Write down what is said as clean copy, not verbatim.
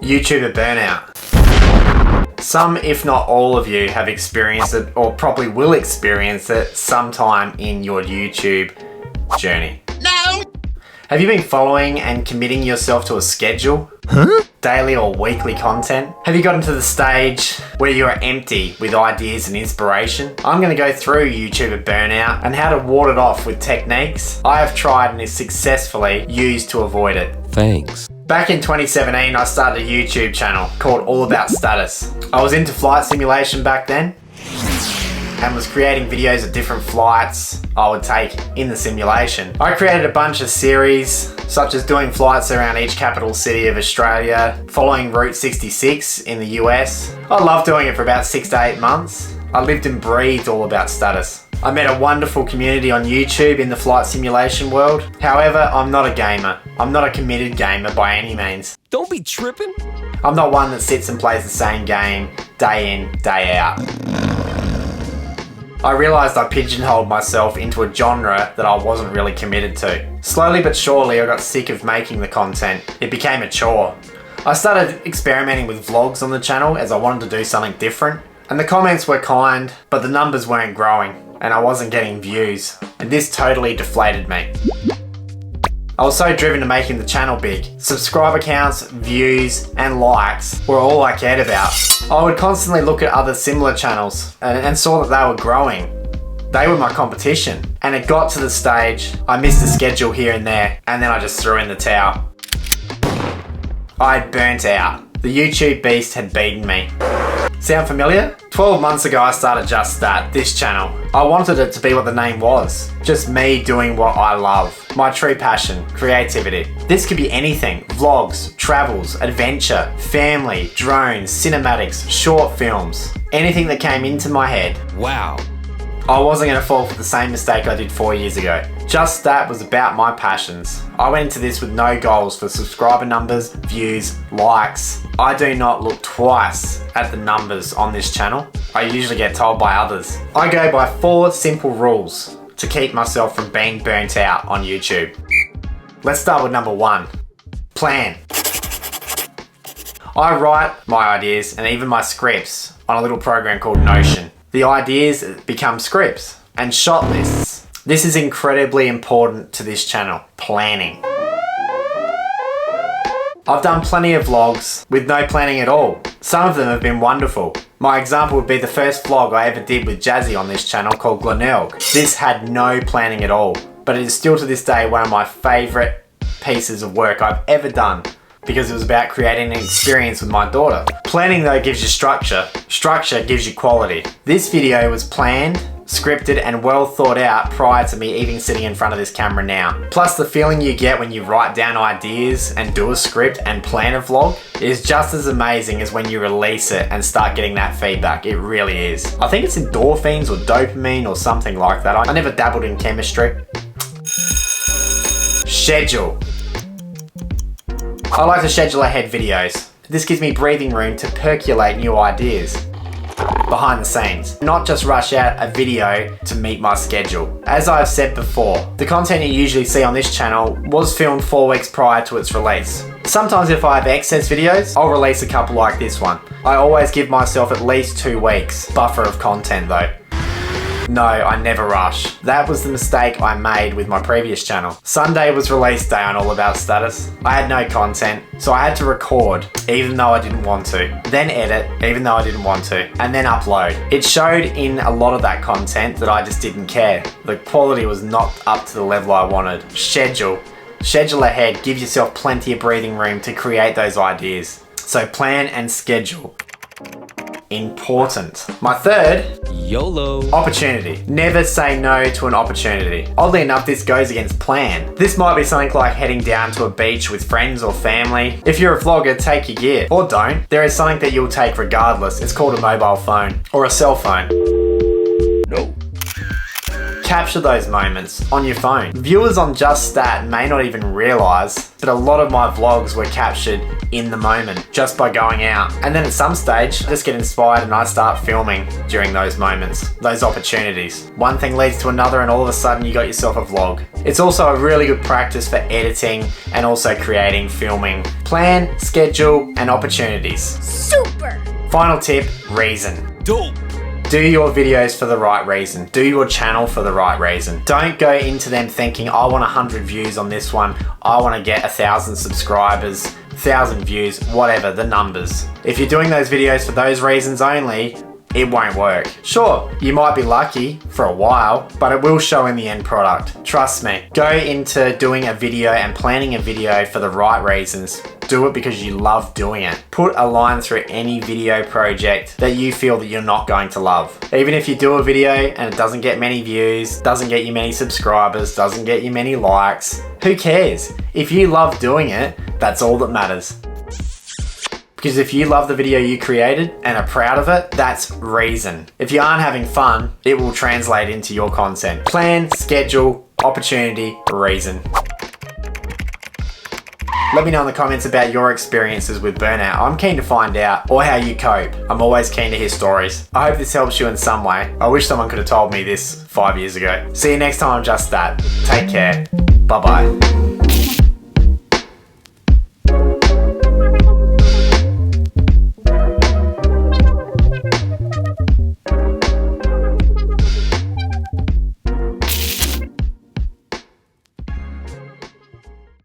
YouTuber burnout. Some, if not all of you, have experienced it or probably will experience it sometime in your YouTube journey. No! Have you been following and committing yourself to a schedule? Daily or weekly content? Have you gotten to the stage where you are empty with ideas and inspiration? I'm going to go through YouTuber burnout and how to ward it off with techniques I have tried and is successfully used to avoid it. Thanks. Back in 2017, I started a YouTube channel called All About Status. I was into flight simulation back then and was creating videos of different flights I would take in the simulation. I created a bunch of series, such as doing flights around each capital city of Australia, following Route 66 in the US. I loved doing it for about 6 to 8 months. I lived and breathed All About Status. I met a wonderful community on YouTube in the flight simulation world. However, I'm not a gamer. I'm not a committed gamer by any means. Don't be tripping. I'm not one that sits and plays the same game day in, day out. I realised I pigeonholed myself into a genre that I wasn't really committed to. Slowly but surely, I got sick of making the content. It became a chore. I started experimenting with vlogs on the channel as I wanted to do something different. And the comments were kind, but the numbers weren't growing, and I wasn't getting views. And this totally deflated me. I was so driven to making the channel big. Subscriber counts, views, and likes were all I cared about. I would constantly look at other similar channels and saw that they were growing. They were my competition. And it got to the stage, I missed a schedule here and there, and then I just threw in the towel. I had burnt out. The YouTube beast had beaten me. Sound familiar? 12 months ago I started Just That, this channel. I wanted it to be what the name was. Just me doing what I love. My true passion, creativity. This could be anything. Vlogs, travels, adventure, family, drones, cinematics, short films. Anything that came into my head. Wow. I wasn't going to fall for the same mistake I did 4 years ago. Just That was about my passions. I went into this with no goals for subscriber numbers, views, likes. I do not look twice at the numbers on this channel. I usually get told by others. I go by 4 simple rules to keep myself from being burnt out on YouTube. Let's start with number 1. Plan. I write my ideas and even my scripts on a little program called Notion. The ideas become scripts and shot lists. This is incredibly important to this channel, planning. I've done plenty of vlogs with no planning at all. Some of them have been wonderful. My example would be the first vlog I ever did with Jazzy on this channel called Glenelg. This had no planning at all, but it is still to this day one of my favourite pieces of work I've ever done, because it was about creating an experience with my daughter. Planning though gives you structure. Structure gives you quality. This video was planned, scripted, and well thought out prior to me even sitting in front of this camera now. Plus the feeling you get when you write down ideas and do a script and plan a vlog is just as amazing as when you release it and start getting that feedback. It really is. I think it's endorphins or dopamine or something like that. I never dabbled in chemistry. Schedule. I like to schedule ahead videos. This gives me breathing room to percolate new ideas behind the scenes, not just rush out a video to meet my schedule. As I've said before, the content you usually see on this channel was filmed 4 weeks prior to its release. Sometimes if I have excess videos, I'll release a couple like this one. I always give myself at least 2 weeks buffer of content though. No, I never rush. That was the mistake I made with my previous channel. Sunday was release day on All About Status. I had no content, so I had to record, even though I didn't want to. Then edit, even though I didn't want to. And then upload. It showed in a lot of that content that I just didn't care. The quality was not up to the level I wanted. Schedule. Schedule ahead. Give yourself plenty of breathing room to create those ideas. So plan and schedule. Important. My third, YOLO. Opportunity. Never say no to an opportunity. Oddly enough, this goes against plan. This might be something like heading down to a beach with friends or family. If you're a vlogger, take your gear. Or don't. There is something that you'll take regardless. It's called a mobile phone or a cell phone. No. Capture those moments on your phone. Viewers on Just That may not even realize, but a lot of my vlogs were captured in the moment just by going out. And then at some stage, I just get inspired and I start filming during those moments, those opportunities. One thing leads to another and all of a sudden you got yourself a vlog. It's also a really good practice for editing and also creating, filming. Plan, schedule, and opportunities. Super! Final tip, reason. Dope. Do your videos for the right reason. Do your channel for the right reason. Don't go into them thinking, I want 100 views on this one. I want to get 1,000 subscribers, 1,000 views, whatever, the numbers. If you're doing those videos for those reasons only, it won't work. Sure, you might be lucky for a while, but it will show in the end product. Trust me. Go into doing a video and planning a video for the right reasons. Do it because you love doing it. Put a line through any video project that you feel that you're not going to love. Even if you do a video and it doesn't get many views, doesn't get you many subscribers, doesn't get you many likes, who cares? If you love doing it, that's all that matters. Because if you love the video you created and are proud of it, that's reason. If you aren't having fun, it will translate into your content. Plan, schedule, opportunity, reason. Let me know in the comments about your experiences with burnout. I'm keen to find out, or how you cope. I'm always keen to hear stories. I hope this helps you in some way. I wish someone could have told me this 5 years ago. See you next time on Just That. Take care. Bye-bye.